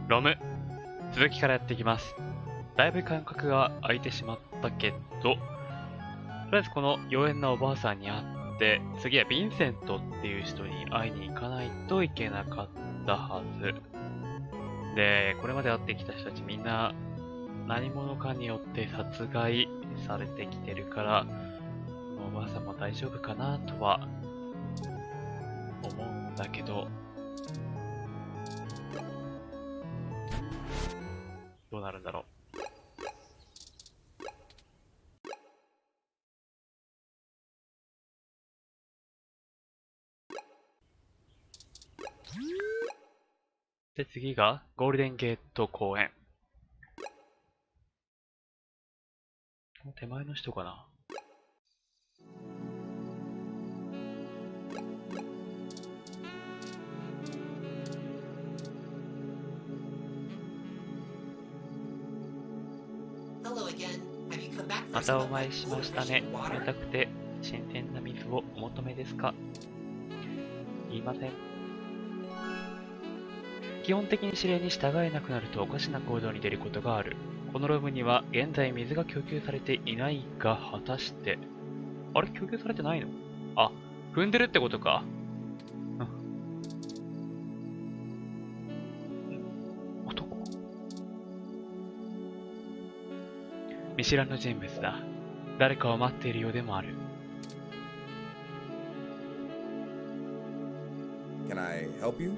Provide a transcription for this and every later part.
ロム、続きからやっていきます。だいぶ間隔が空いてしまったけど、とりあえずこの妖艶なおばあさんに会って、次はヴィンセントっていう人に会いに行かないといけなかったはず。で、これまで会ってきた人たちみんな何者かによって殺害されてきてるから、このおばあさんも大丈夫かなとは思うんだけど、どうなるんだろう。で、次がゴールデンゲート公園。この手前の人かな。またお会いしましたね。冷たくて新鮮な水をお求めですか？言いません。基本的に指令に従えなくなるとおかしな行動に出ることがある。このロームには現在水が供給されていないが、果たして。あれ供給されてないの？あ、踏んでるってことか。男？見知らぬ人物だ。誰かを待っているようでもある。Can I help you?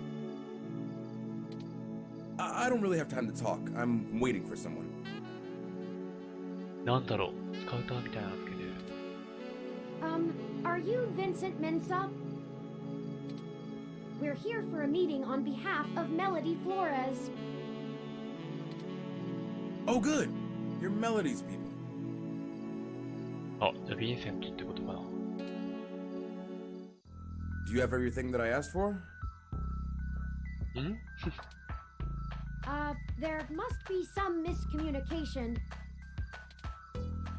I don't really have time to talk. I'm waiting for someone. なんだろう、スカウターみたいなのつけてる。Are you Vincent Mensa? We're here for a meeting on behalf of Melody Flores. Oh, good. You're Melody's people. あ、じゃあヴィンセントってことかな。Do you have everything that I asked for? んThere must be some miscommunication.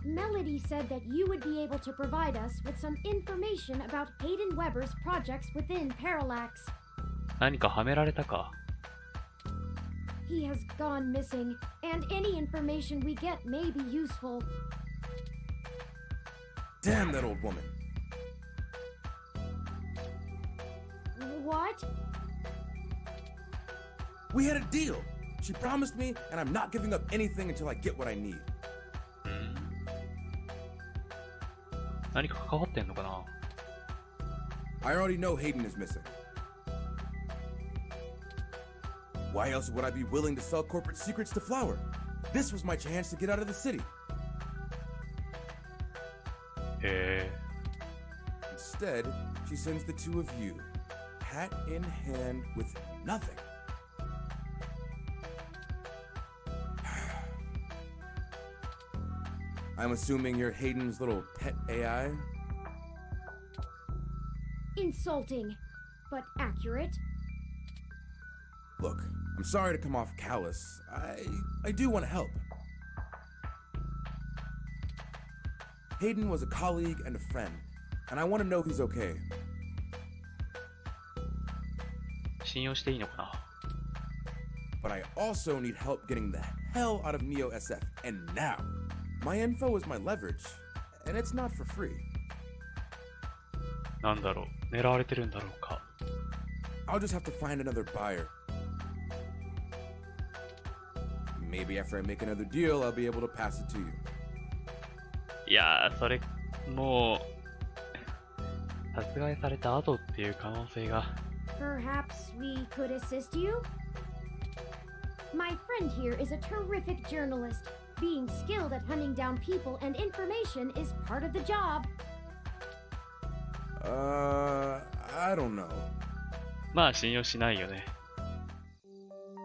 Melody said that you would be able to provide us with some information about Hayden Weber's projects within Parallax. 何かはめられたか。He has gone missing, and any information we get may be useful. Damn that old woman. What? We had a deal. She promised me, and I'm not giving up anything until I get what I need. 何か関わってんのかな。 I already know Hayden is missing. Why else would I be willing to sell corporate secrets to Flower? This was my chance to get out of the city. へえ。 Instead, she sends the two of you, hat in hand with nothing. I'm assuming you're Hayden's little pet AI? Insulting, but accurate. Look, I'm sorry to come off callous. I do want to help. Hayden was a colleague and a friend, and I want to know he's okay. 信用していいのかな。 But I also need help getting the hell out of Neo SF, and now. My info is my leverage, and it's not for free. なんだろう、狙われてるんだろうか。 I'll just have to find another buyer. Maybe after I make another deal, I'll be able to pass it to you. いやー、それ、もう、殺害された後っていう可能性が。 Perhaps we could assist you? My friend here is a terrific journalist. Being skilled at hunting down people and information is part of the job. I don't know. まあ信用しないよね。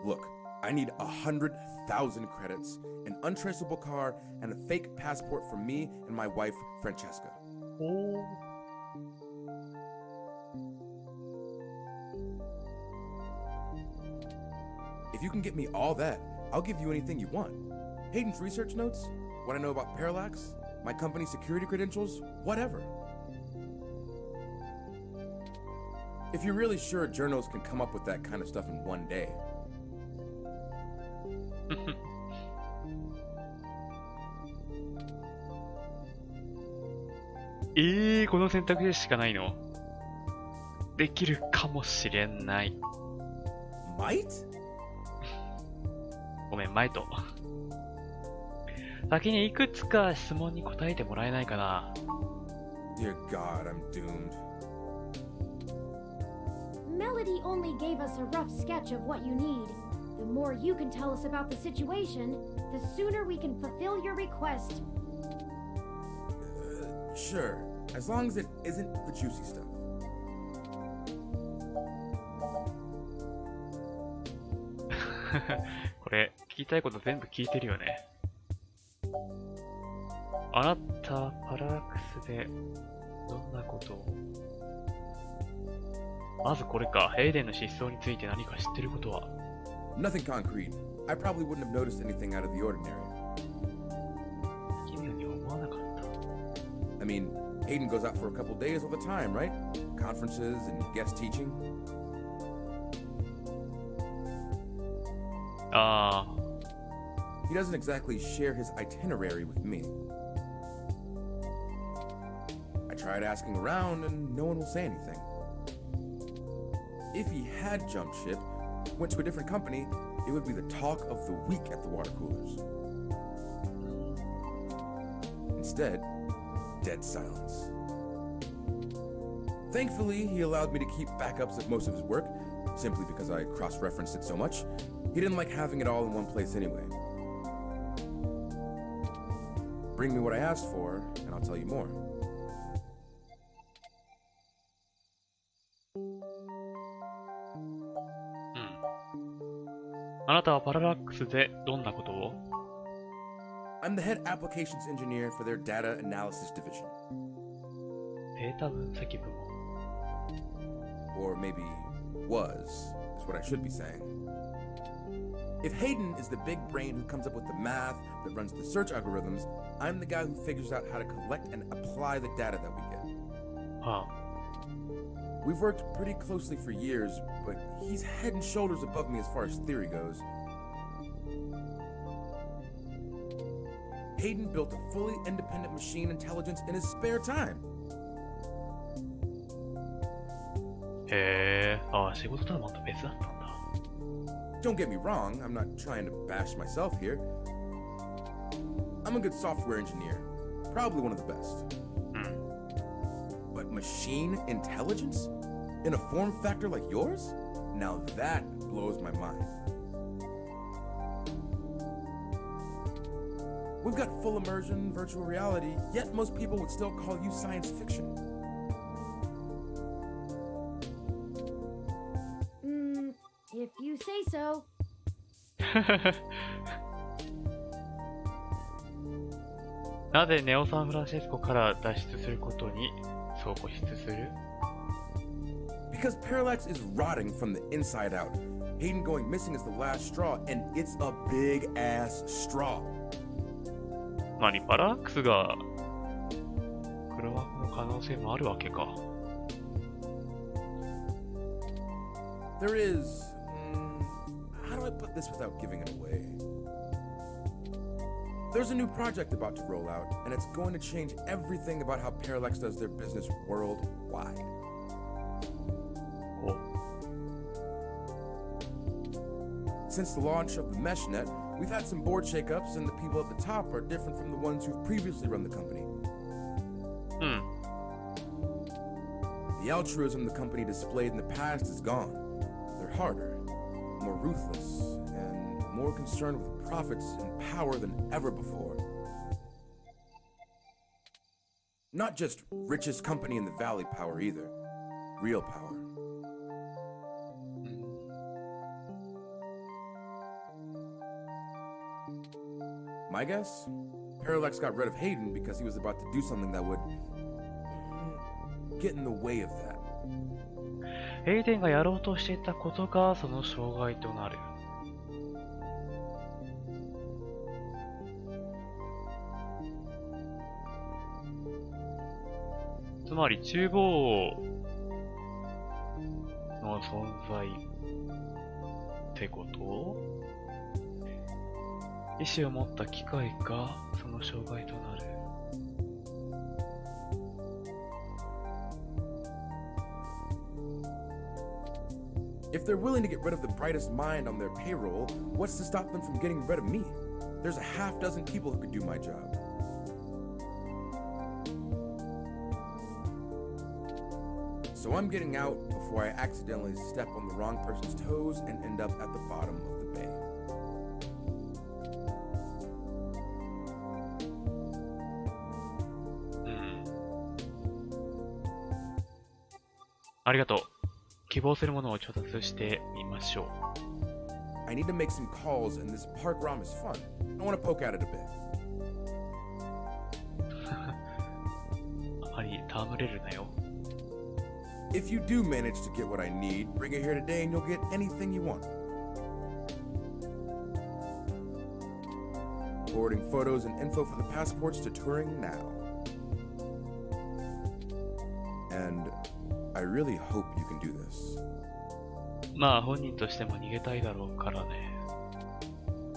Look, I need 100,000 credits, an untraceable car, and a fake passport for me and my wife, Francesca. おー。 If you can get me all that, I'll give you anything you want. Hayden's research notes, what I know about Parallax, my company's security credentials, whatever. If you're really sure journals can come up with that kind of stuff in one day. この選択肢しかないの？できるかもしれない。Might? ごめん、前と。先にいくつか質問に答えてもらえないかな。Dear God, I'm doomed. Melody only gave us a rough sketch of what you need. The more you can tell us about the situation, the sooner we can fulfill your request. Sure, as long as it isn't the juicy stuff. これ、聞きたいこと全部聞いてるよね。あなた、パララックスでどんなことを？まずこれか、ヘイデンの失踪について何か知ってることは？ Nothing concrete. I probably wouldn't have noticed anything out of the ordinary. 奇妙に思わなかった。I mean, Hayden goes out for a couple days all the time, right? Conferences and guest teaching. ああ、 He doesn't exactly share his itinerary with me. I tried asking around and no one will say anything. If he had jumped ship, went to a different company, it would be the talk of the week at the water coolers. Instead, dead silence. Thankfully, he allowed me to keep backups of most of his work, simply because I cross-referenced it so much. He didn't like having it all in one place anyway. Bring me what I asked for, and I'll tell you more. あなたはパララックスでどんなことを？ I'm the head applications engineer for their data analysis division. データ分析部門。 Or maybe was, is what I should be saying. If Hayden is the big brain who comes up with the math that runs the search algorithms, I'm the guy who figures out how to collect and apply the data that we get. は We've worked pretty closely for years, but he's head and shoulders above me as far as theory goes. Hayden built a fully independent machine intelligence in his spare time. あ、へえ、ああ、仕事とはまた別だったんだ。 Don't get me wrong, I'm not trying to bash myself here. I'm a good software engineer, probably one of the best. But machine intelligence? In a form factor like yours? Now that blows my mind. We've got full immersion, virtual reality, yet most people would still call you science fiction. If you say so. なぜネオサンフランシスコから脱出することにそう固執する？ Because Parallax is rotting from the inside out. Hayden going missing is the last straw, and it's a big ass straw. 何、パララックスが黒幕の可能性もあるわけか。There is. How do I put this without giving it away? There's a new project about to roll out, and it's going to change everything about how Parallax does their business worldwide. お、 Since the launch of the MeshNet, we've had some board shakeups, and the people at the top are different from the ones who've previously run the company. うん。 The altruism the company displayed in the past is gone. They're harder, more ruthless, and more concerned with profits and power than ever before. Not just richest company in the valley power either. Real power. My guess? Parallax got rid of Hayden because he was about to do something that would get in the way of that. ヘイデンがやろうとしていたことがその障害となる。つまり厨房の存在ってこと？意思を持った機械がその障害となる。If they're willing to get rid of the brightest mind on their payroll, what's to stop them from getting rid of me? There's a half dozen people who could do my job. So I'm getting out before I accidentally step on the wrong person's toes and end up at the bottom of the bay. ありがとう。希望するものを調達してみましょう。I need to make some calls and this park ROM is fun. I want to poke at it a bit. あまり戯れるなよ。If you do manage to get what I need, bring it here today and you'll get anything you want. Forwarding photos and info for the passports to touring now. And I really hope you can do this. まあ本人としても逃げたいだろうからね。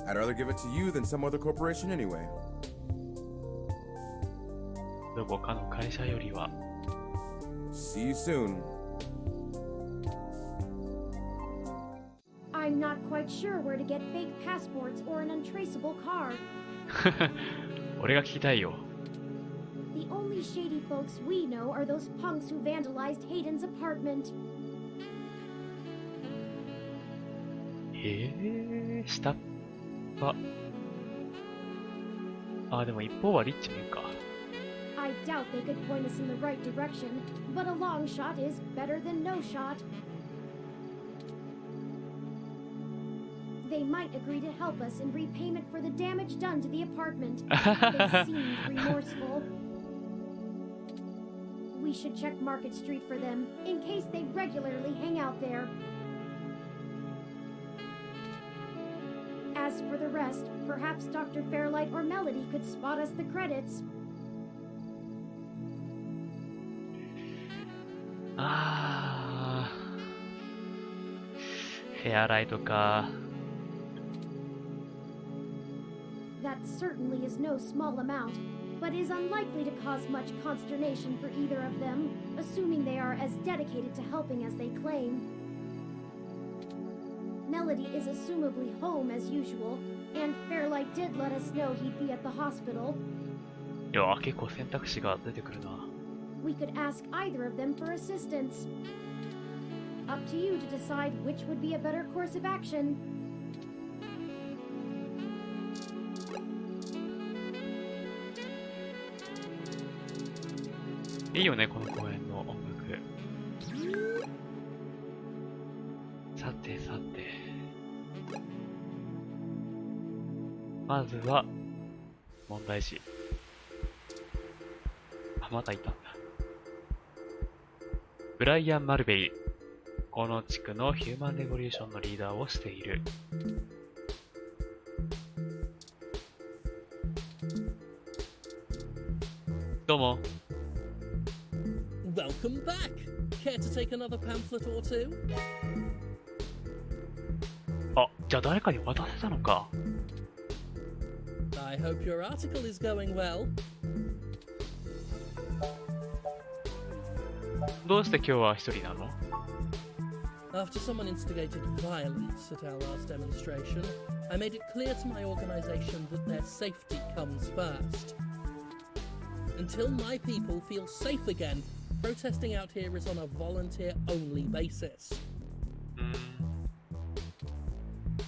I'd rather give it to you than some other corporation anyway. どこかの会社よりは。See you soon. I'm not quite sure where to get fake passports or an untraceable card. 俺が聞きたいよ。The only shady folks we know are those punks who vandalized Hayden's apartment. 下っ端。あ、でも一方はリッチメンか。I doubt they could point us in the right direction, but a long shot is better than no shot. They might agree to help us in repayment for the damage done to the apartment. They seem remorseful. We should check Market Street for them, in case they regularly hang out there. As for the rest, perhaps Dr. Fairlight or Melody could spot us the credits. あー、ヘアライトか。That certainly is no small amount, but is unlikely to cause much consternation for either of them, assuming they are as dedicated to helping as they claim. Melody is assumably home as usual, and Fairlight did let us know he'd be at the hospital. いや、結構選択肢が出てくるな。We could ask either of them for assistance. Up to you to decide which would be a better course of action. いいよね、この公園の音楽。さてさて。まずは、問題児。あ、またいたんだ。ブライアン・マルベイ。この地区のヒューマンレボリューションのリーダーをしている。どうも。Welcome back! Care to take another pamphlet or two? あ、じゃあ誰かに渡せたのか。I hope your article is going well. どうして今日は一人なの？ After someone instigated violence at our last demonstration, I made it clear to my organization that their safety comes first. Until my people feel safe again, protesting out here is on a volunteer-only basis.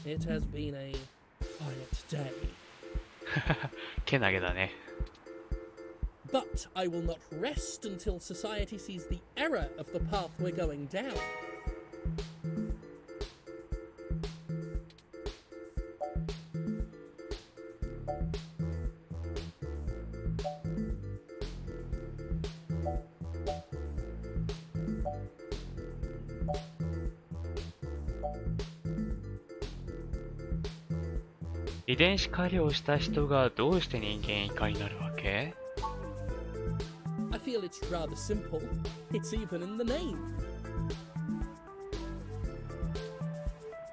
It has been a quiet day. けなげだね。But I will not rest until society sees the error of the path we're going down.「遺伝子改良した人がどうして人間以下になるわけ？」 I feel it's rather simple. It's even in the name.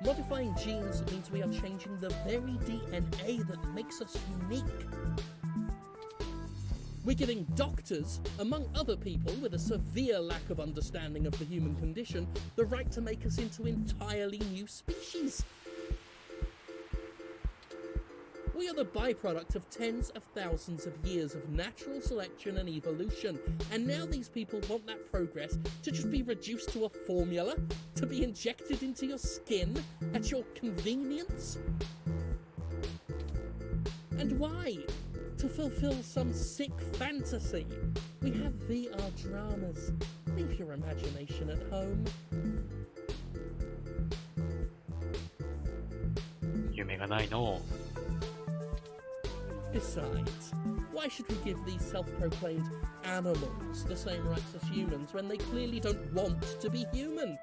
Modifying genes means we are changing the very DNA that makes us unique. We're giving doctors, among other people with a severe lack of understanding of the human condition, the right to make us into entirely new species. We are the byproduct of tens of thousands of years of natural selection and evolution, and now these people want that progress to just be reduced to a formula, to be injected into your skin at your convenience? And why? To fulfill some sick fantasy. We have VR dramas. Leave your imagination at home. 夢がないの。Besides, why should we give these self-proclaimed animals the same rights as humans when they clearly don't want to be human?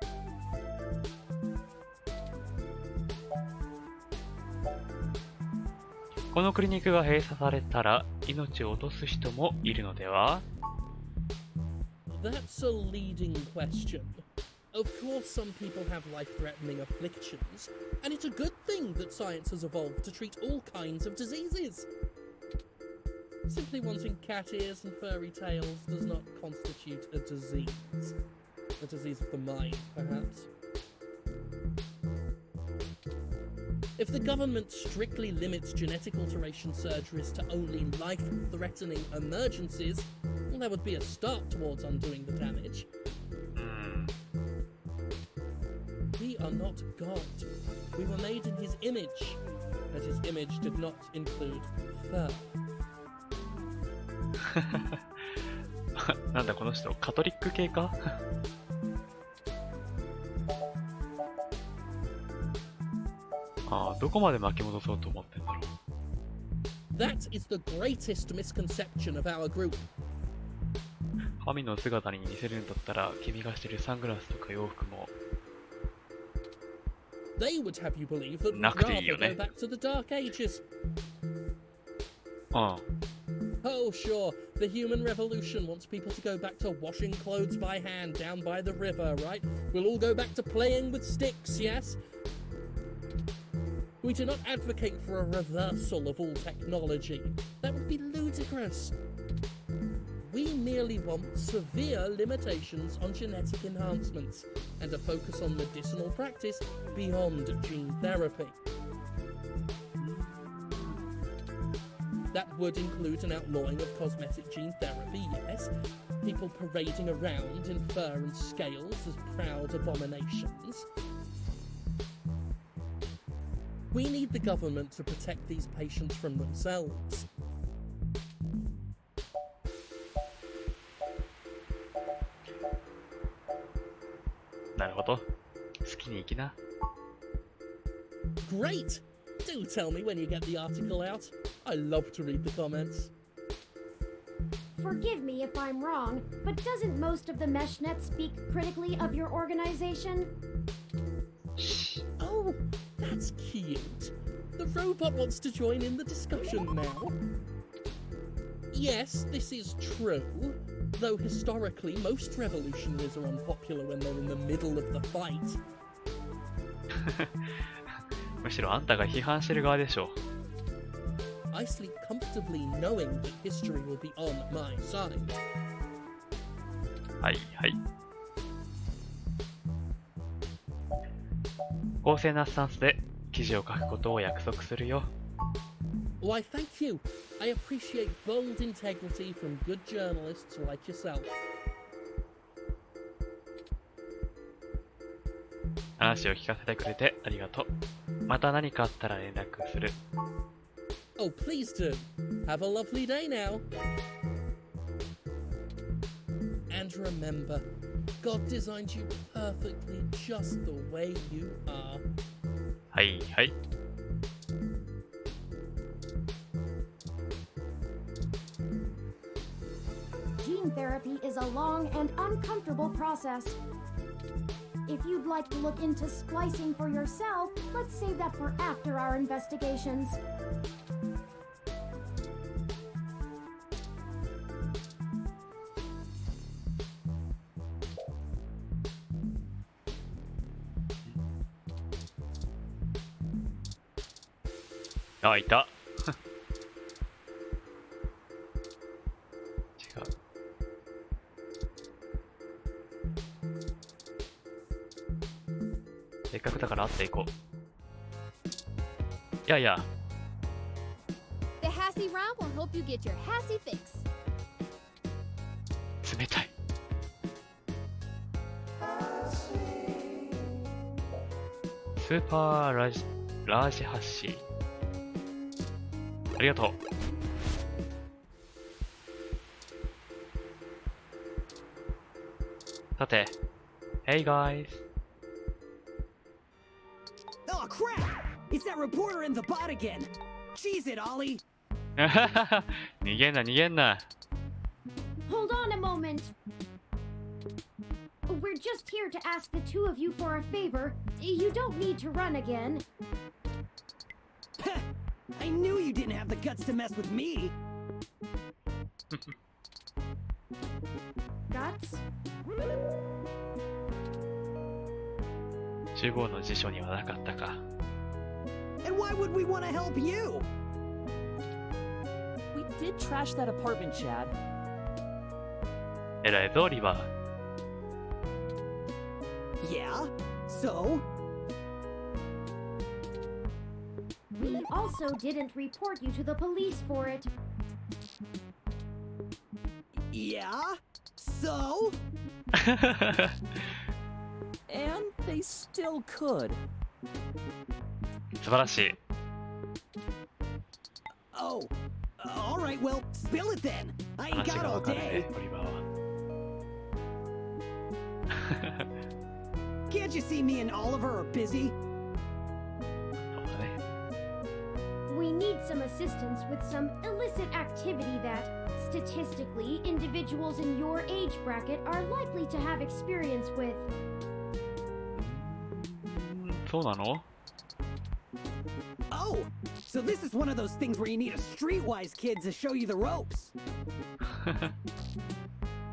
このクリニックが閉鎖されたら命を落とす人もいるのでは？ That's a leading question. Of course, some people have life-threatening afflictions, and it's a good thing that science has evolved to treat all kinds of diseases. Simply wanting cat ears and furry tails does not constitute a disease. A disease of the mind, perhaps. If the government strictly limits genetic alteration surgeries to only life-threatening emergencies, well, that would be a start towards undoing the damage. We are not God. We were made in his image, and his image did not include fur. なんだこの人、カトリック系か？ああ、どこまで巻き戻そうと思ってんだろう。 That is the greatest misconception of our group. 神の姿に似せるんだったら、君がしてるサングラスとか洋服も They would have you believe that we'd なくていい rather よ go ね。 back to the Dark Ages. うん。 Oh, sure, the human revolution wants people to go back to washing clothes by hand down by the river, right? We'll all go back to playing with sticks, yes? We do not advocate for a reversal of all technology. That would be ludicrous. We merely want severe limitations on genetic enhancements and a focus on medicinal practice beyond gene therapy. That would include an outlawing of cosmetic gene therapy, yes. People parading around in fur and scales as proud abominations. We need the government to protect these patients from themselves. なるほど。好きに行きな。 Great! Do tell me when you get the article out. I love to read the comments. Forgive me if I'm wrong, but doesn't most of the meshnet speak critically of your organization? Oh, that's cute. The robot wants to join in the discussion now. Yes, this is true, though historically most revolutionaries are unpopular when they're in the middle of the fight. むしろあんたが批判してる側でしょ。 I sleep comfortably knowing that history will be on my side. はいはい。公正なスタンスで記事を書くことを約束するよ。 Why, thank you. I appreciate bold integrity from good journalists like yourself. 話を聞かせてくれてありがとう。また何かあったら連絡する。 Oh, please do. Have a lovely day now. And remember, God designed you perfectly just the way you are. はいはい。 Gene therapy is a long and uncomfortable process. If you'd like to look into splicing for yourself, let's save that for after our investigations. あ、いた。違う。せっかくだから会っていこう。いやいや。The Hassy round will help you get your Hassy fix. 冷たい。スーパーラージハッシー。ありがとう。さて、Hey guys! Oh crap! It's that reporter in the bot again. Cheese it, Ollie. 逃げんな逃げんな。Hold on a moment. We're just here to ask the two of you for a favor. You don't need to run again. I knew you didn't have the guts to mess with me. Guts? 中央の辞書にはなかったか。And why would we want to help you? We did trash that apartment, Chad. えらいぞ、リバー。Yeah? So? We also didn't report you to the police for it. Yeah? So? And they still could. 素晴らしい。Oh. Alright, well, spill it then. I ain't 話 got が all わかるね day.、オリバーは。Can't you see me and Oliver are busy? そうだね。We need some assistance with some illicit activity that, statistically, individuals in your age bracket are likely to have experience with. そうなの？ Oh, so this is one of those things where you need a streetwise kid to show you the ropes.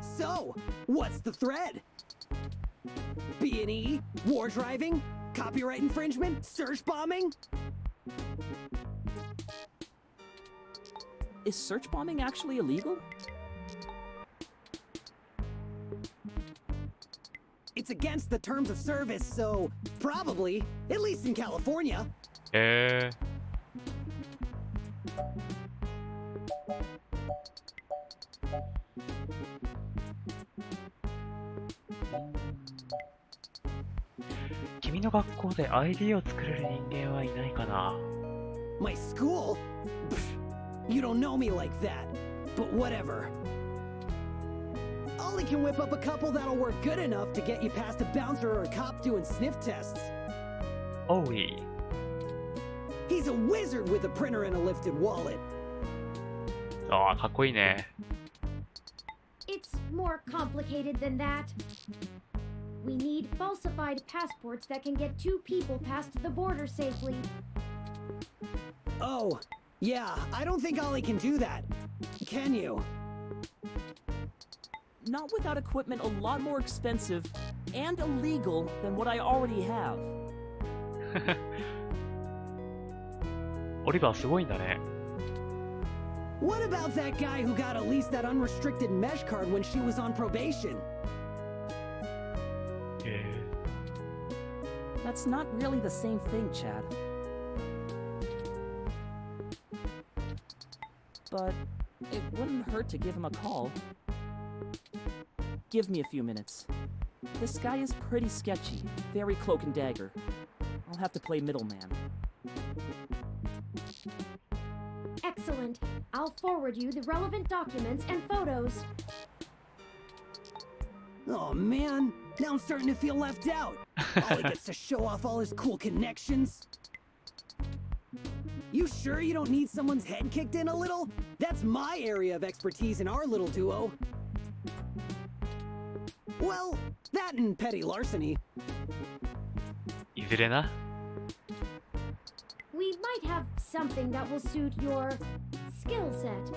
So, what's the thread? B&E, war driving, copyright infringement, search bombing? Is search bombing actually illegal? It's against the terms of service, so probably, at least in California. 君の学校で ID を作れる人間はいないかな？ My school? Pfft, you don't know me like that. But whatever. Ollie can whip up a couple that'll work good enough to get you past a bouncer or a cop doing sniff tests. おうい。 He's a wizard with a printer and a lifted wallet. ああ、かっこいいね。It's more complicated than that. We need falsified passports that can get two people past the border safely. Oh, yeah, I don't think Ollie can do that. Can you? Not without equipment a lot more expensive and illegal than what I already have. オリバーすごいんだね。 What about that guy who got at least that unrestricted mesh card when she was on probation? That's not really the same thing, Chad. But it wouldn't hurt to give him a call. Give me a few minutes. This guy is pretty sketchy, very cloak and dagger. I'll have to play middleman. Excellent. I'll forward you the relevant documents and photos. Oh man, now I'm starting to feel left out. Ollie gets to show off all his cool connections. You sure you don't need someone's head kicked in a little? That's my area of expertise in our little duo. Well, that and petty larceny. いずれな。 We might have something that will suit your skill set.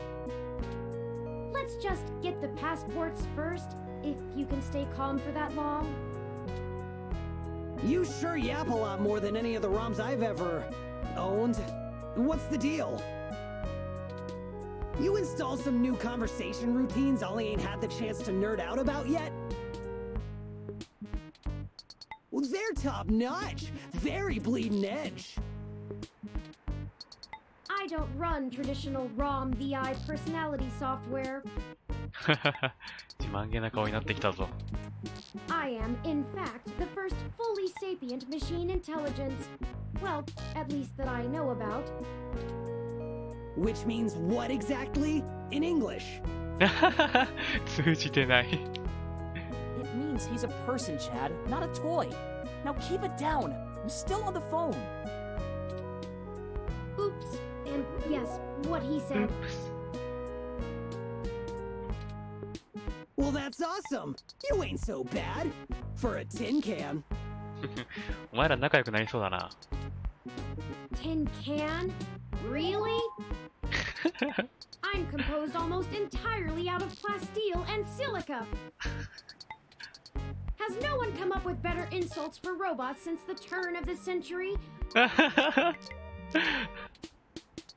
Let's just get the passports first, if you can stay calm for that long. You sure yap a lot more than any of the ROMs I've ever owned. What's the deal? You installed some new conversation routines Ollie ain't had the chance to nerd out about yet? Well, they're top-notch. Very bleeding edge. I don't run traditional ROM VI personality software. 自慢げな顔になってきたぞ。I am, in fact, the first fully sapient machine intelligence. Well, at least that I know about. Which means what exactly? In English. 通じてない。It means he's a person, Chad, not a toy. Now keep it down. I'm still on the phone. Oops. And yes, what he said. Well, that's awesome. You ain't so bad. For a tin can. お前ら仲良くなりそうだな。Tin can? Really? I'm composed almost entirely out of plasteel and silica. Has no one come up with better insults for robots since the turn of the century?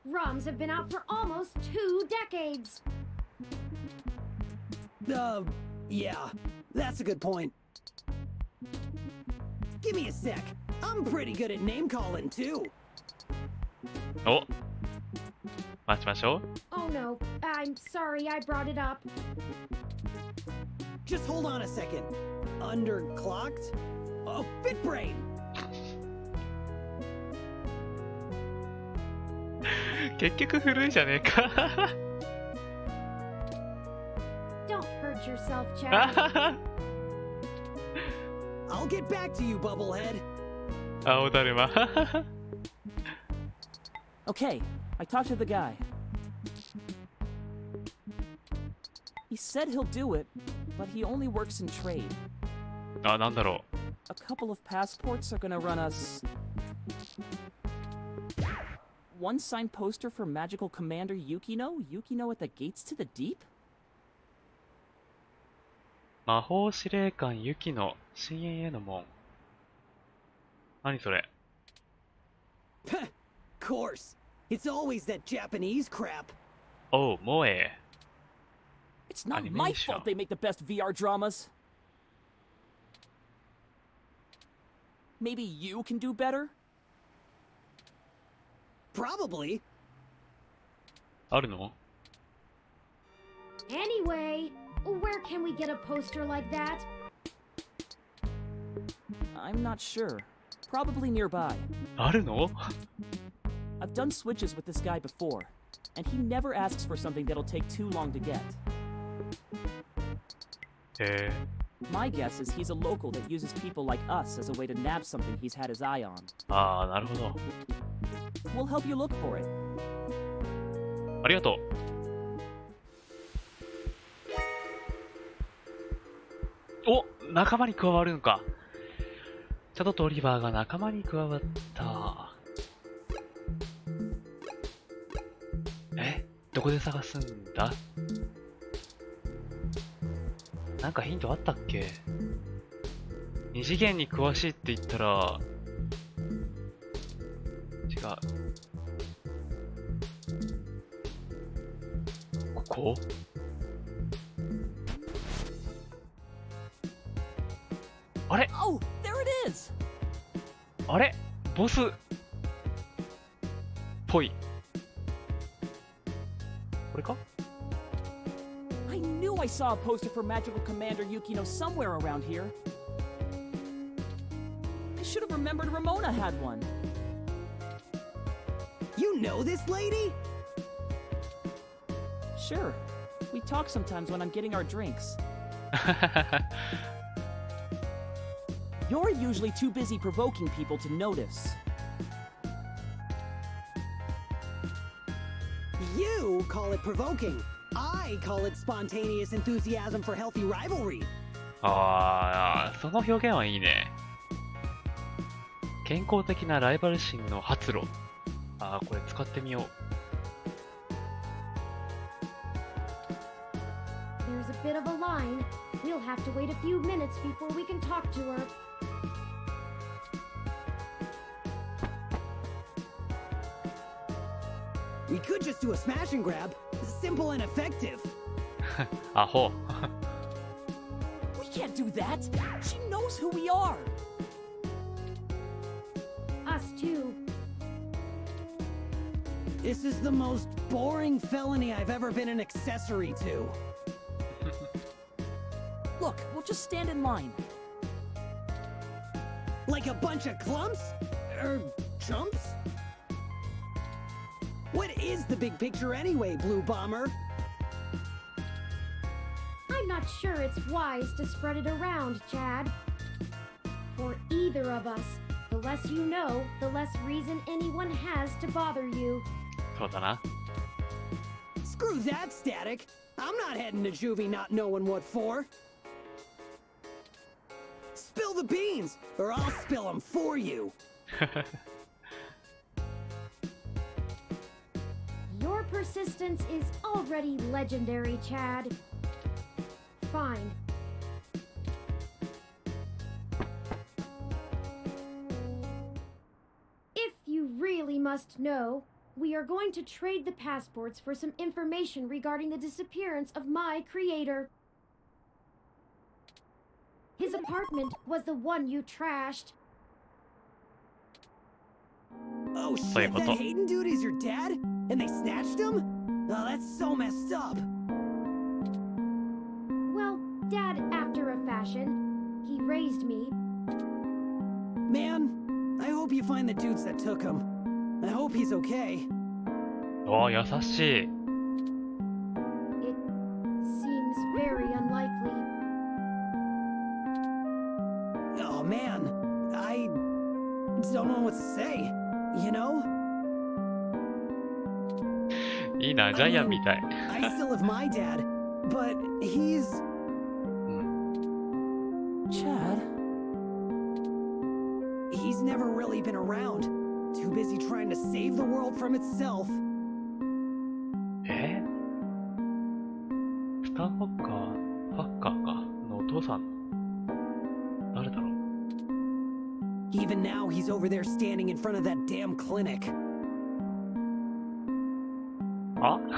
ROMs have been out for almost 2 decades. Yeah, that's a good point. Give me a sec. I'm pretty good at name calling too. お、待ちましょう。Oh no, I'm sorry I brought it up. Just hold on a second. Underclocked? Oh, Bitbrain! 結局古いじゃねえか。Don't hurt yourself, Chad. I'll get back to you, Bubblehead. 青だるま。Okay, I talked to the guy. He said he'll do it, but he only works in trade. あ、なんだろ A couple of passports are gonna run us... One signed poster for Magical Commander Yukino? Yukino at the gates to the deep? う。魔法司令官ユキの深淵への門。何それ。Course. It's always that Japanese crap. おう、萌え。It's not my fault they make the best VR dramas. Maybe you can do better? Probably. あるの？ Anyway, where can we get a poster like that? I'm not sure. Probably nearby. あるの？ I've done switches with this guy before, and he never asks for something that'll take too long to get. へえ。 My guess is he's a local that uses people like us as a way to nab something he's had his eye on. ああ、なるほど。We'll help you look for it. ありがとう。お、仲間に加わるのか。チャドとオリバーが仲間に加わった。どこで探すんだ？なんかヒントあったっけ？二次元に詳しいって言ったら違う。ここ？あれ？ Oh, there it is! あれ？ボスっぽい。これか？ I knew I saw a poster for Magical Commander Yukino somewhere around here. I should have remembered Ramona had one. You know this lady? Sure. We talk sometimes when I'm getting our drinks. You're usually too busy provoking people to notice. You call it provoking. I call it spontaneous enthusiasm for healthy rivalry. ああ、その表現はいいね。健康的なライバル心の発露。ああ、これ使ってみよう。There's a bit of a line. We'll have to wait a few minutes before we can talk to her. We could just do a smash and grab. Simple and effective. アホ。 We can't do that. She knows who we are. Us too. This is the most boring felony I've ever been an accessory to. Look, we'll just stand in line. Like a bunch of clumps? Chumps? What is the big picture anyway, Blue Bomber? I'm not sure it's wise to spread it around, Chad. For either of us, the less you know, the less reason anyone has to bother you. そうだな。 Screw that, Static. I'm not heading to juvie not knowing what for. Spill the beans, or I'll spill them for you. Your persistence is already legendary, Chad. Fine. If you really must know, we are going to trade the passports for some information regarding the disappearance of my creator. His apartment was the one you trashed. Oh shit, that Hayden dude is your dad? And they snatched him? Oh, that's so messed up. Well, Dad, after a fashion, he raised me. Man, I hope you find the dudes that took him. I hope he's okay. おー、優しい。 It seems very unlikely. Oh man, I don't know what to say. You know? いいな、ジャイアンみたい。 I still have my dad, but he's... Chad? He's never really been around. Too busy trying to save the world from itself. スターハッカーかのお父さん。誰だろう。 Even now, he's over there standing in front of that damn clinic. あん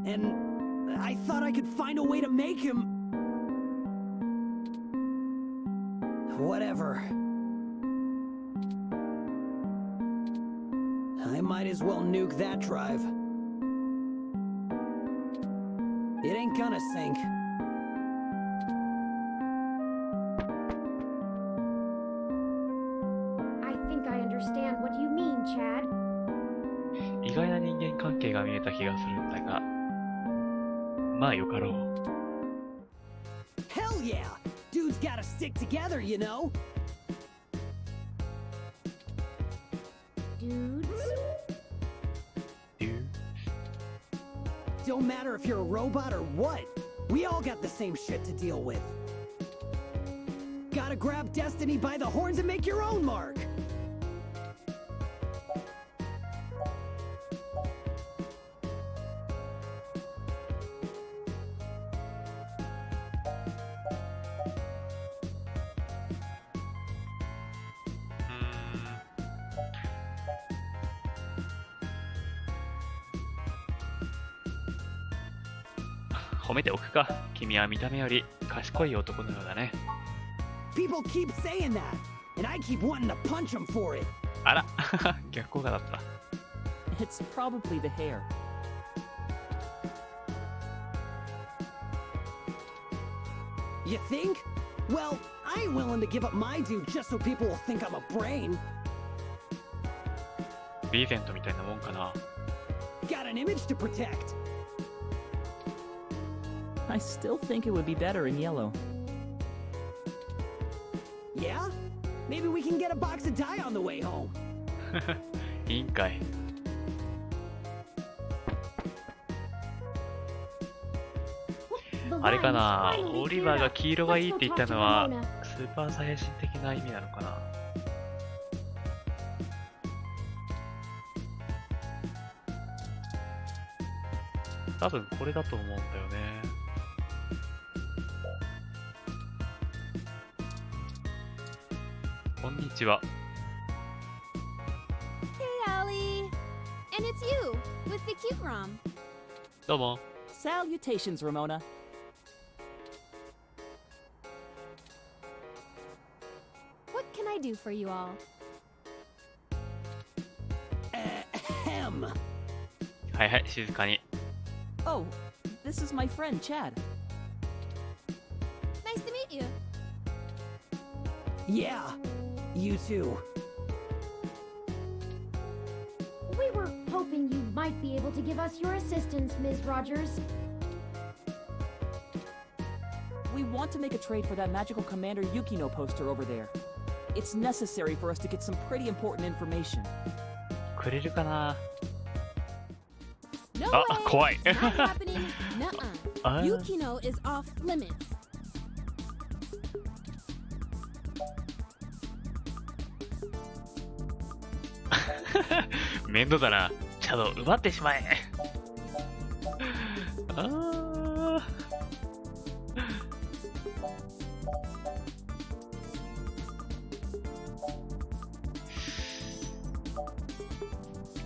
And I thought I could find a way to make him... Whatever. I might as well nuke that drive. It ain't gonna sink. I think I understand what you mean, Chad. 意外な人間関係が見えた気がするんだが、まあよかろう。 Hell yeah! Dudes gotta stick together, you know? Dudes? Don't matter if you're a robot or what. We all got the same shit to deal with. Gotta grab destiny by the horns and make your own mark. Hmm. 褒めておくか。君は見た目より賢い男のようだね。 People keep saying that, and I keep wanting to punch them for it. あら、逆効果だった。 It's probably the hair. You think? Well, I ain't willing to give up my dude just so people will think I'm a brain. ビーゼントみたいなもんかな。 Got an image to protect. I still think it would be better in yellow. Yeah? Maybe we can get a box of dye on the way home. いいんかい。 あれかな、オリバーが黄色がいいって言ったのはスーパーサイヤ人的な意味なのかな。多分これだと思うんだよね。こんにちは。Hey, Allie. And it's you with the cute ROM. どうも。Salutations, Ramona. What can I do for you all? Ahem. はいはい、静かに。Oh, this is my friend, Chad. Nice to meet you. Yeah, you too. We were hoping you might be able to give us your assistance, Ms. Rogers. We want to make a trade for that magical Commander Yukino poster over there. It's necessary for us to get some pretty important information. くれるかな。 No あ、 way. 怖い。 Not happening. Nuh-uh. あ Yukino is off limits. 面倒だな。シャドウ奪ってしまえ。あー。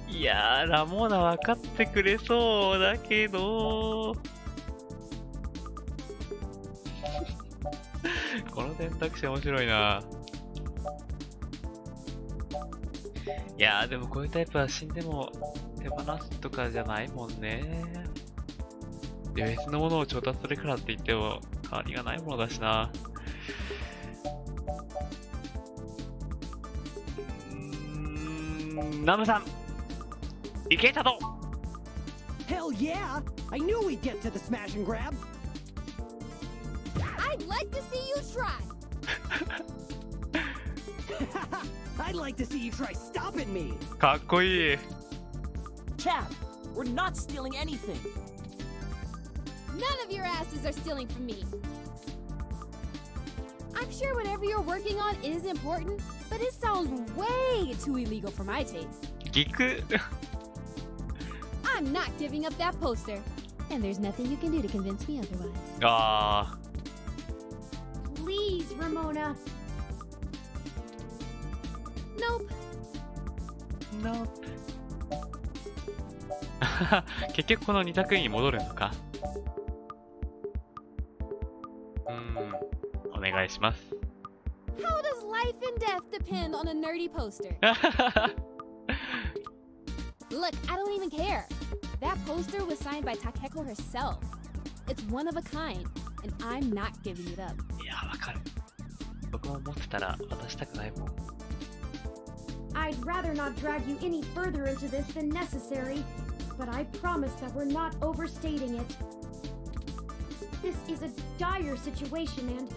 いやー、ラモーナ分かってくれそうだけどこの選択肢面白いな。いやー、でもこういうタイプは死んでも手放すとかじゃないもんね。で、別のものを調達するからって言っても変わりがないものだしな。ナムさん、いけたぞ。 Hell yeah! I knew we'd get to the smash and grab. I'd like to see you try. I'd like to see you try stopping me. かっこいい。 Chad, we're not stealing anything. None of your asses are stealing from me. I'm sure whatever you're working on is important, but it sounds way too illegal for my taste. ギク。 I'm not giving up that poster. And there's nothing you can do to convince me otherwise. あ Please, Ramona. Nope. ー。No. 結局この2択に戻るのか。お願いします。 How does life and death depend on a nerdy poster? Look, I don't even care. That poster was signed by Takeko herself. It's one of a kind, and I'm not giving it up. いや、わかる。僕も持ってたら渡したくないもん。 I'd rather not drag you any further into this than necessary, but I promise that we're not overstating it. This is a dire situation and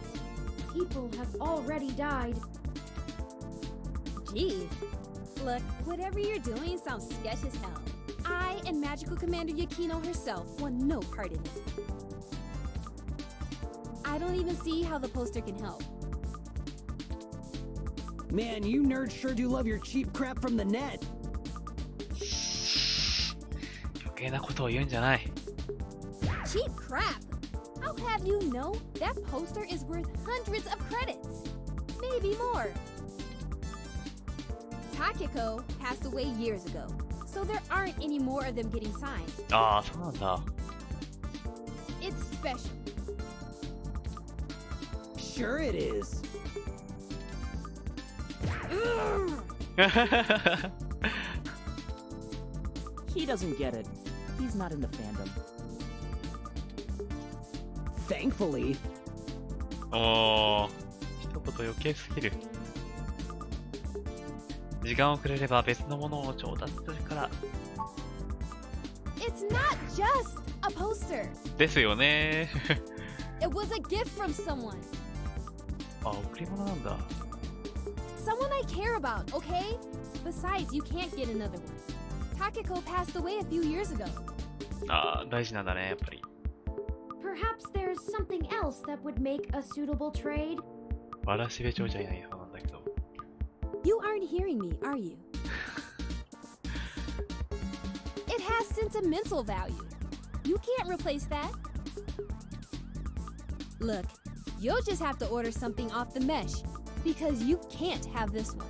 people have already died. Geez. Look, whatever you're doing sounds sketch as hell. I and Magical Commander Yukino herself want no part in it. I don't even see how the poster can help. Man, you nerds sure do love your cheap crap from the net. 余計なことを言うんじゃない。 Cheap crap! I'll have you know that poster is worth hundreds of credits. Maybe more. Takeko passed away years ago, so there aren't any more of them getting signed. ああ、そうなんだ。 It's special. Sure it is. He doesn't get it. He's not in the fandom. Thankfully. おー、一言余計すぎる。時間をくれれば別のものを調達するから。 It's not just a poster. ですよね。 It was a gift from someone. あ、贈り物なんだ。 Someone I care about, okay? Besides, you can't get another one. Takeko passed away a few years ago. ああ、大事なんだね、やっぱり。 Perhaps there's something else that would make a suitable trade. わらしべ長者いないそうなんだけど。 You aren't hearing me, are you? It has sentimental value. You can't replace that. Look, you'll just have to order something off the mesh. Because you can't have this one.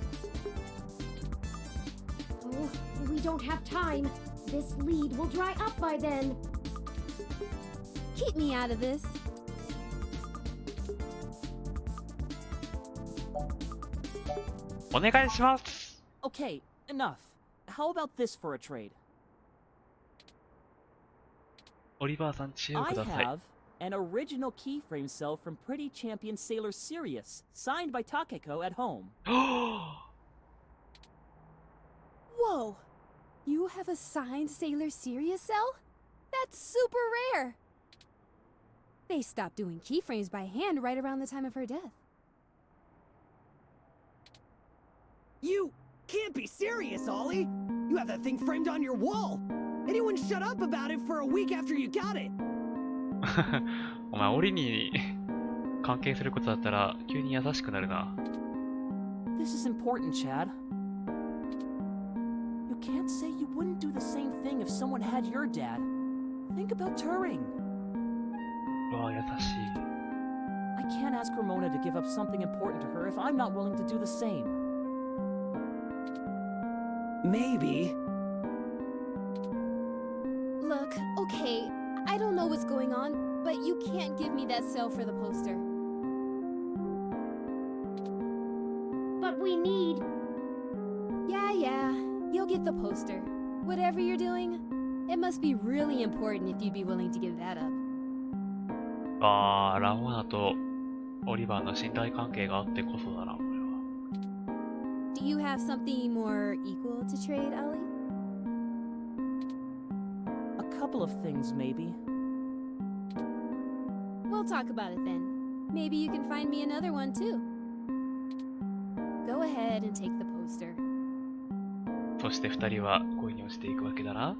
Oh, we don't have time. This lead will dry up by then. Keep me out of this. Okay, enough. How about this for a trade? オリバーさん、知恵を I ください。 have an original keyframe cell from Pretty Champion Sailor Sirius, signed by Takeko at home. Whoa! You have a signed Sailor Sirius cell? That's super rare! They stopped doing keyframes by hand right around the time of her death. You can't be serious, Ollie! You have that thing framed on your wall! Anyone shut up about it for a week after you got it! お前、オリに関係することだったら急に優しくなるな。This is important, Chad. You can't say you wouldn't do the same thing if someone had your dad. Think about Turing. うわ、優しい。I can't ask Ramona to give up something important to her if I'm not willing to do the same. Maybe. Look, okay, I don't know what's going on, but you can't give me that cell for the poster. But we need... Yeah, you'll get the poster. Whatever you're doing, it must be really important if you'd be willing to give that up. あー、ラモーナとオリバーの信頼関係があってこそだな、これは。Do you have something more equal to trade, Ollie? A couple of things, maybe. We'll talk about it then. Maybe you can find me another one too. Go ahead and take the poster. そして二人は恋に落ちていくわけだな。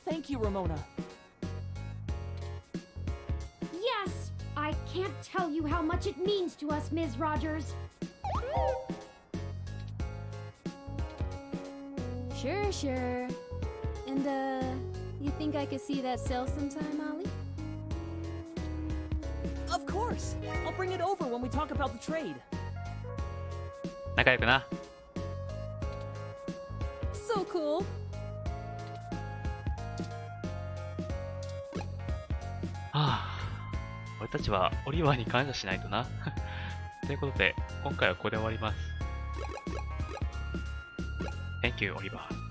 Thank you, Ramona. Yes! I can't tell you how much it means to us, Ms. Rogers. Sure. And, you think I could see that cell sometime, Ollie? Of course! I'll bring it over when we talk about the trade. 仲良くな。So cool. はあ、俺たちはオリバーに感謝しないとな。ということで、今回はここで終わります。Thank you, オリバー。